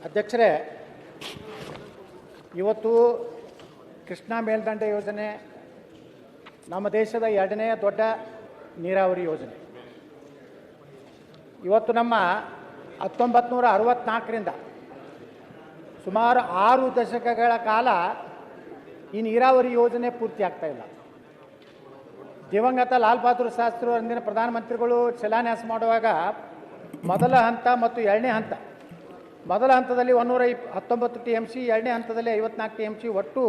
ಅಧ್ಯಕ್ಷರೇ, ಇವತ್ತು ಕೃಷ್ಣಾ ಮೇಲ್ದಂಡೆ ಯೋಜನೆ ನಮ್ಮ ದೇಶದ ಎರಡನೇ ದೊಡ್ಡ ನೀರಾವರಿ ಯೋಜನೆ. ಇವತ್ತು ನಮ್ಮ 1964ರಿಂದ ಸುಮಾರು 6 ದಶಕಗಳ ಕಾಲ ಈ ನೀರಾವರಿ ಯೋಜನೆ ಪೂರ್ತಿ ಆಗ್ತಾ ಇಲ್ಲ. ದಿವಂಗತ ಲಾಲ್ ಬಹದ್ದೂರ್ ಶಾಸ್ತ್ರಿ ಅಂದಿನ ಪ್ರಧಾನಮಂತ್ರಿಗಳು ಶಿಲಾನ್ಯಾಸ ಮಾಡುವಾಗ ಮೊದಲ ಹಂತ ಮತ್ತು ಎರಡನೇ ಹಂತ, ಮೊದಲ ಹಂತದಲ್ಲಿ 119 TMC, ಎರಡನೇ ಹಂತದಲ್ಲಿ 54 TMC ಒಟ್ಟು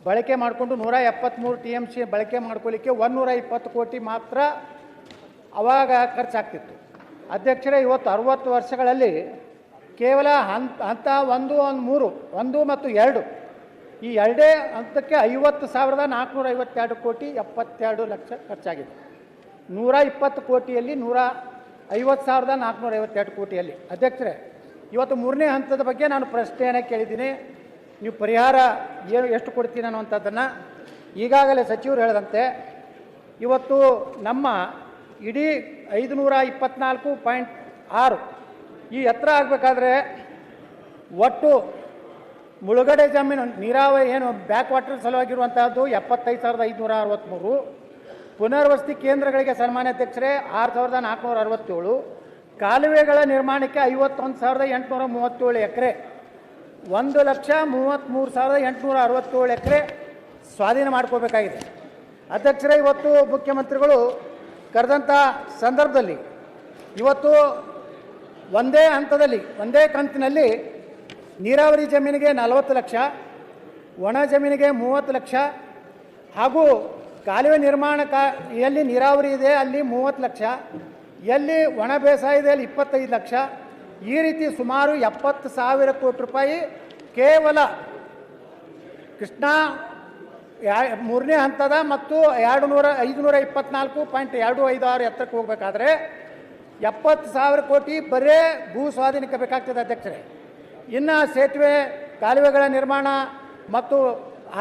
ಬಳಕೆ ಮಾಡಿಕೊಂಡು 173 TMC ಬಳಕೆ ಮಾಡ್ಕೊಳ್ಳಿಕ್ಕೆ 120 ಕೋಟಿ ಮಾತ್ರ ಆವಾಗ ಖರ್ಚಾಗ್ತಿತ್ತು. ಅಧ್ಯಕ್ಷರೇ, ಇವತ್ತು 60 ವರ್ಷಗಳಲ್ಲಿ ಕೇವಲ ಹಂತ 1, 3 ಮತ್ತು 2 ಈ ಎರಡೇ ಹಂತಕ್ಕೆ 50,452 ಕೋಟಿ 72 ಲಕ್ಷ ಖರ್ಚಾಗಿದೆ. 120 ಕೋಟಿಯಲ್ಲಿ 150,452 ಕೋಟಿಯಲ್ಲಿ. ಅಧ್ಯಕ್ಷರೇ, ಇವತ್ತು 3ನೇ ಹಂತದ ಬಗ್ಗೆ ನಾನು ಪ್ರಶ್ನೆಯನ್ನು ಕೇಳಿದ್ದೀನಿ. ನೀವು ಪರಿಹಾರ ಎಷ್ಟು ಕೊಡ್ತೀನಿ ಅನ್ನುವಂಥದ್ದನ್ನು ಈಗಾಗಲೇ ಸಚಿವರು ಹೇಳಿದಂತೆ ಇವತ್ತು ನಮ್ಮ ಇಡೀ 524.6 ಈ ಎತ್ತರ ಆಗಬೇಕಾದ್ರೆ ಒಟ್ಟು ಮುಳುಗಡೆ ಜಮೀನು ನೀರಾವರಿ ಏನು ಬ್ಯಾಕ್ ವಾಟರ್ ಸಲುವಾಗಿರುವಂಥದ್ದು 75,563, ಪುನರ್ವಸತಿ ಕೇಂದ್ರಗಳಿಗೆ ಸನ್ಮಾನ್ಯ ಅಧ್ಯಕ್ಷರೇ 6,467, ಕಾಲುವೆಗಳ ನಿರ್ಮಾಣಕ್ಕೆ 51,837 ಎಕರೆ, 1,33,867 ಎಕರೆ ಸ್ವಾಧೀನ ಮಾಡ್ಕೋಬೇಕಾಗಿದೆ. ಅಧ್ಯಕ್ಷರೇ, ಇವತ್ತು ಮುಖ್ಯಮಂತ್ರಿಗಳು ಕರೆದಂಥ ಸಂದರ್ಭದಲ್ಲಿ ಇವತ್ತು ಒಂದೇ ಹಂತದಲ್ಲಿ ಒಂದೇ ಕಂತಿನಲ್ಲಿ ನೀರಾವರಿ ಜಮೀನಿಗೆ 40 ಲಕ್ಷ, ಒಣ ಜಮೀನಿಗೆ 30 ಲಕ್ಷ ಹಾಗೂ ಕಾಲುವೆ ನಿರ್ಮಾಣ ಎಲ್ಲಿ ನೀರಾವರಿ ಇದೆ ಅಲ್ಲಿ 30 ಲಕ್ಷ, ಎಲ್ಲಿ ಒಣ ಬೇಸಾಯ ಇದೆ ಅಲ್ಲಿ 25 ಲಕ್ಷ, ಈ ರೀತಿ ಸುಮಾರು 70,000 ಕೋಟಿ ರೂಪಾಯಿ ಕೇವಲ ಕೃಷ್ಣಾ 3ನೇ ಹಂತದ ಮತ್ತು 524.256 ಎತ್ತರಕ್ಕೆ ಹೋಗಬೇಕಾದ್ರೆ 70,000 ಕೋಟಿ ಬರೇ ಭೂ ಸ್ವಾಧೀನಕ್ಕೆ ಬೇಕಾಗ್ತದೆ. ಅಧ್ಯಕ್ಷರೇ, ಇನ್ನು ಸೇತುವೆ ಕಾಲುವೆಗಳ ನಿರ್ಮಾಣ ಮತ್ತು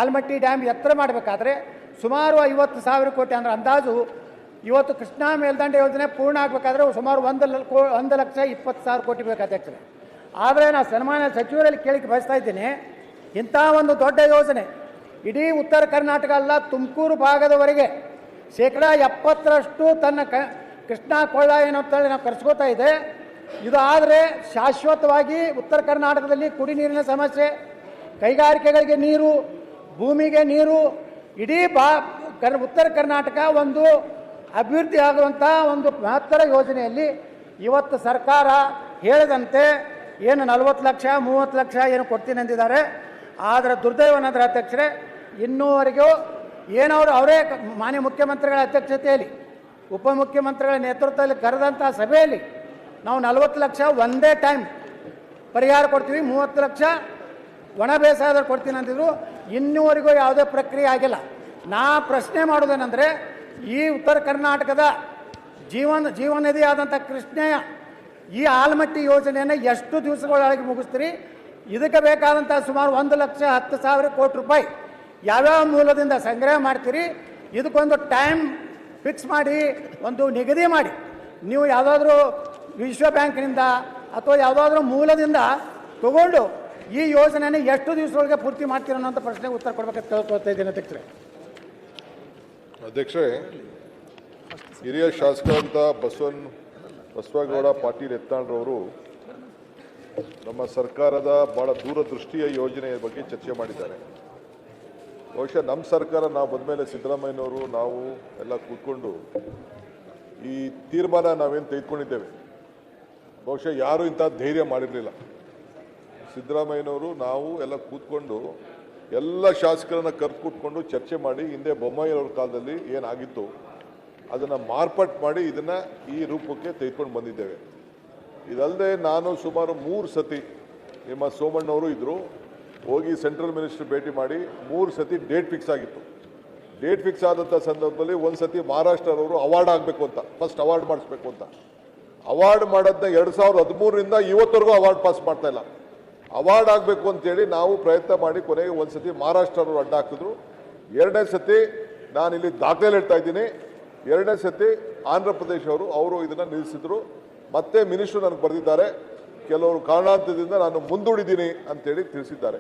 ಆಲಮಟ್ಟಿ ಡ್ಯಾಮ್ ಎತ್ತರ ಮಾಡಬೇಕಾದ್ರೆ ಸುಮಾರು 50,000 ಕೋಟಿ, ಅಂದರೆ ಅಂದಾಜು ಇವತ್ತು ಕೃಷ್ಣಾ ಮೇಲ್ದಂಡೆ ಯೋಜನೆ ಪೂರ್ಣ ಆಗಬೇಕಾದ್ರೆ ಸುಮಾರು 1,20,000 ಕೋಟಿ ಬೇಕು. ಅಧ್ಯಕ್ಷರೇ, ಆದರೆ ನಾನು ಸನ್ಮಾನ್ಯ ಸಚಿವರಲ್ಲಿ ಕೇಳಿಕ್ಕೆ ಬಯಸ್ತಾ ಇದ್ದೀನಿ, ಇಂಥ ಒಂದು ದೊಡ್ಡ ಯೋಜನೆ ಇಡೀ ಉತ್ತರ ಕರ್ನಾಟಕ ಅಲ್ಲ, ತುಮಕೂರು ಭಾಗದವರೆಗೆ 70% ತನ್ನ ಕೃಷ್ಣಾ ಕೊಳ್ಳ ಏನೋ ಅಂತೇಳಿ ನಾವು ಕರೆಸ್ಕೋತಾ ಇದೆ. ಇದು ಆದರೆ ಶಾಶ್ವತವಾಗಿ ಉತ್ತರ ಕರ್ನಾಟಕದಲ್ಲಿ ಕುಡಿ ನೀರಿನ ಸಮಸ್ಯೆ, ಕೈಗಾರಿಕೆಗಳಿಗೆ ನೀರು, ಭೂಮಿಗೆ ನೀರು, ಇಡೀ ಉತ್ತರ ಕರ್ನಾಟಕ ಒಂದು ಅಭಿವೃದ್ಧಿ ಆಗುವಂಥ ಒಂದು ಮಹತ್ತರ ಯೋಜನೆಯಲ್ಲಿ ಇವತ್ತು ಸರ್ಕಾರ ಹೇಳಿದಂತೆ ಏನು 40 ಲಕ್ಷ 30 ಲಕ್ಷ ಏನು ಕೊಡ್ತೀನಿ ಅಂದಿದ್ದಾರೆ. ಆದರೆ ದುರ್ದೈವನಾದ್ರೆ ಅಧ್ಯಕ್ಷರೇ, ಇನ್ನೂವರೆಗೂ ಏನವರು ಅವರೇ ಮಾನ್ಯ ಮುಖ್ಯಮಂತ್ರಿಗಳ ಅಧ್ಯಕ್ಷತೆಯಲ್ಲಿ ಉಪಮುಖ್ಯಮಂತ್ರಿಗಳ ನೇತೃತ್ವದಲ್ಲಿ ಕರೆದಂಥ ಸಭೆಯಲ್ಲಿ ನಾವು 40 ಲಕ್ಷ ಒಂದೇ ಟೈಮ್ ಪರಿಹಾರ ಕೊಡ್ತೀವಿ, 30 ಲಕ್ಷ ಒಣ ಬೇಸಾಯದಲ್ಲಿ ಕೊಡ್ತೀನಿ ಅಂತಿದ್ರು. ಇನ್ನೂವರೆಗೂ ಯಾವುದೇ ಪ್ರಕ್ರಿಯೆ ಆಗಿಲ್ಲ. ನಾ ಪ್ರಶ್ನೆ ಮಾಡೋದೇನೆಂದರೆ, ಈ ಉತ್ತರ ಕರ್ನಾಟಕದ ಜೀವನದಿ ಆದಂಥ ಕೃಷ್ಣೆಯ ಈ ಆಲಮಟ್ಟಿ ಯೋಜನೆಯನ್ನು ಎಷ್ಟು ದಿವಸಗಳೊಳಗೆ ಮುಗಿಸ್ತೀರಿ? ಇದಕ್ಕೆ ಬೇಕಾದಂಥ ಸುಮಾರು 1,10,000 ಕೋಟಿ ರೂಪಾಯಿ ಯಾವ್ಯಾವ ಮೂಲದಿಂದ ಸಂಗ್ರಹ ಮಾಡ್ತೀರಿ? ಇದಕ್ಕೊಂದು ಟೈಮ್ ಫಿಕ್ಸ್ ಮಾಡಿ, ಒಂದು ನಿಗದಿ ಮಾಡಿ, ನೀವು ಯಾವುದಾದ್ರೂ ವಿಶ್ವ ಬ್ಯಾಂಕ್ನಿಂದ ಅಥವಾ ಯಾವುದಾದ್ರೂ ಮೂಲದಿಂದ ತಗೊಂಡು ಈ ಯೋಜನೆಯನ್ನು ಎಷ್ಟು ದಿವಸದೊಳಗೆ ಪೂರ್ತಿ ಮಾಡ್ತೀರ ಅನ್ನೋಂಥ ಪ್ರಶ್ನೆಗೆ ಉತ್ತರ ಕೊಡಬೇಕಂತ ಕೇಳ್ಕೊಳ್ತಾ ಇದ್ದೀನಿ. ಅಧ್ಯಕ್ಷರೇ, ಹಿರಿಯ ಶಾಸಕರಂತ ಬಸವಗೌಡ ಪಾಟೀಲ್ ಯತ್ನಾಳ್ರವರು ನಮ್ಮ ಸರ್ಕಾರದ ಭಾಳ ದೂರದೃಷ್ಟಿಯ ಯೋಜನೆಯ ಬಗ್ಗೆ ಚರ್ಚೆ ಮಾಡಿದ್ದಾರೆ. ಬಹುಶಃ ನಮ್ಮ ಸರ್ಕಾರ ನಾವು ಬಂದಮೇಲೆ ಸಿದ್ದರಾಮಯ್ಯನವರು ನಾವು ಎಲ್ಲ ಕೂತ್ಕೊಂಡು ಈ ತೀರ್ಮಾನ ನಾವೇನು ತೆಗೆದುಕೊಂಡಿದ್ದೇವೆ, ಬಹುಶಃ ಯಾರೂ ಇಂಥ ಧೈರ್ಯ ಮಾಡಿರಲಿಲ್ಲ. ಸಿದ್ದರಾಮಯ್ಯನವರು ನಾವು ಎಲ್ಲ ಕೂತ್ಕೊಂಡು ಎಲ್ಲ ಶಾಸಕರನ್ನ ಕೂತ್ಕೊಂಡು ಚರ್ಚೆ ಮಾಡಿ ಹಿಂದೆ ಬೊಮ್ಮಾಯಿಯವ್ರ ಕಾಲದಲ್ಲಿ ಏನಾಗಿತ್ತು ಅದನ್ನು ಮಾರ್ಪಾಟ್ ಮಾಡಿ ಇದನ್ನು ಈ ರೂಪಕ್ಕೆ ತೆಗೆದುಕೊಂಡು ಬಂದಿದ್ದೇವೆ. ಇದಲ್ಲದೆ ನಾನು ಸುಮಾರು 3 ಸತಿ ನಿಮ್ಮ ಸೋಮಣ್ಣವರು ಇದ್ದರು, ಹೋಗಿ ಸೆಂಟ್ರಲ್ ಮಿನಿಸ್ಟರ್ ಭೇಟಿ ಮಾಡಿ 3 ಸತಿ ಡೇಟ್ ಫಿಕ್ಸ್ ಆಗಿತ್ತು. ಡೇಟ್ ಫಿಕ್ಸ್ ಆದಂಥ ಸಂದರ್ಭದಲ್ಲಿ ಒಂದು ಸತಿ ಮಹಾರಾಷ್ಟ್ರದವರು ಅವಾರ್ಡ್ ಆಗಬೇಕು ಅಂತ, ಫಸ್ಟ್ ಅವಾರ್ಡ್ ಮಾಡಿಸ್ಬೇಕು ಅಂತ, ಅವಾರ್ಡ್ ಮಾಡೋದನ್ನ 2013ರಿಂದ ಇವತ್ತವರೆಗೂ ಅವಾರ್ಡ್ ಪಾಸ್ ಮಾಡ್ತಾ ಇಲ್ಲ. ಅವಾರ್ಡ್ ಆಗಬೇಕು ಅಂತೇಳಿ ನಾವು ಪ್ರಯತ್ನ ಮಾಡಿ ಕೊನೆಗೆ ಒಂದು ಸತಿ ಮಹಾರಾಷ್ಟ್ರವರು ಅಡ್ಡ ಹಾಕಿದ್ರು. 2ನೇ ಸತಿ ನಾನಿಲ್ಲಿ ದಾಖಲೆ ಇಡ್ತಾ ಇದ್ದೀನಿ, 2ನೇ ಸತಿ ಆಂಧ್ರ ಪ್ರದೇಶವರು ಅವರು ಇದನ್ನು ನಿಲ್ಲಿಸಿದ್ರು. ಮತ್ತೆ ಮಿನಿಸ್ಟ್ರು ನನಗೆ ಬರೆದಿದ್ದಾರೆ, ಕೆಲವರು ಕಾರಣಾಂತರದಿಂದ ನಾನು ಮುಂದೂಡಿದ್ದೀನಿ ಅಂತೇಳಿ ತಿಳಿಸಿದ್ದಾರೆ.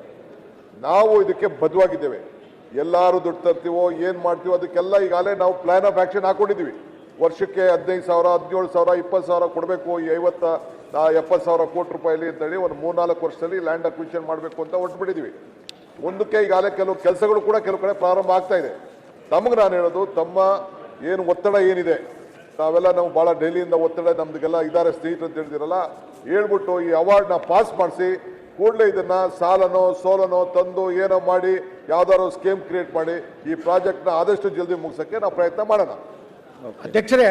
ನಾವು ಇದಕ್ಕೆ ಬದ್ಧವಾಗಿದ್ದೇವೆ. ಎಲ್ಲರೂ ದುಡ್ಡು ತರ್ತೀವೋ ಏನು ಮಾಡ್ತೀವೋ ಅದಕ್ಕೆಲ್ಲ ಈಗಾಗಲೇ ನಾವು ಪ್ಲಾನ್ ಆಫ್ ಆ್ಯಕ್ಷನ್ ಹಾಕೊಂಡಿದ್ದೀವಿ. ವರ್ಷಕ್ಕೆ 15,000, 17,000, 20,000 ಕೊಡಬೇಕು. ಈ 70,000 ಕೋಟಿ ರೂಪಾಯಿಲಿ ಅಂತೇಳಿ ಒಂದು 3-4 ವರ್ಷದಲ್ಲಿ ಲ್ಯಾಂಡ್ ಅಕ್ವಿಷನ್ ಮಾಡಬೇಕು ಅಂತ ಹೊರಟುಬಿಟ್ಟಿದ್ದೀವಿ. ಮುಂದಕ್ಕೆ ಈಗಾಗಲೇ ಕೆಲವು ಕೆಲಸಗಳು ಕೂಡ ಕೆಲವು ಕಡೆ ಪ್ರಾರಂಭ ಆಗ್ತಾ ಇದೆ. ತಮಗೆ ನಾನು ಹೇಳೋದು, ತಮ್ಮ ಏನು ಒತ್ತಡ ಏನಿದೆ, ನಾವೆಲ್ಲ ನಾವು ಭಾಳ ಡೆಲ್ಲಿಯಿಂದ ಒತ್ತಡ ನಮ್ದಿಗೆಲ್ಲ ಇದ್ದಾರೆ ಸ್ನೇಹಿತರು ಅಂತ ಹೇಳ್ತಿರಲ್ಲ, ಹೇಳ್ಬಿಟ್ಟು ಈ ಅವಾರ್ಡ್ನ ಪಾಸ್ ಮಾಡಿಸಿ ಕೂಡಲೇ ಇದನ್ನ ಸಾಲನೋ ಸೋಲನೋ ತಂದು ಏನೋ ಮಾಡಿ ಯಾವ್ದಾದ್ರು ಸ್ಕೀಮ್ ಕ್ರಿಯೇಟ್ ಮಾಡಿ ಈ ಪ್ರಾಜೆಕ್ಟ್ನ ಆದಷ್ಟು ಜಲ್ದಿ ಮುಗಿಸೋಕ್ಕೆ ನಾವು ಪ್ರಯತ್ನ ಮಾಡೋಣ. ಅಧ್ಯಕ್ಷರೇ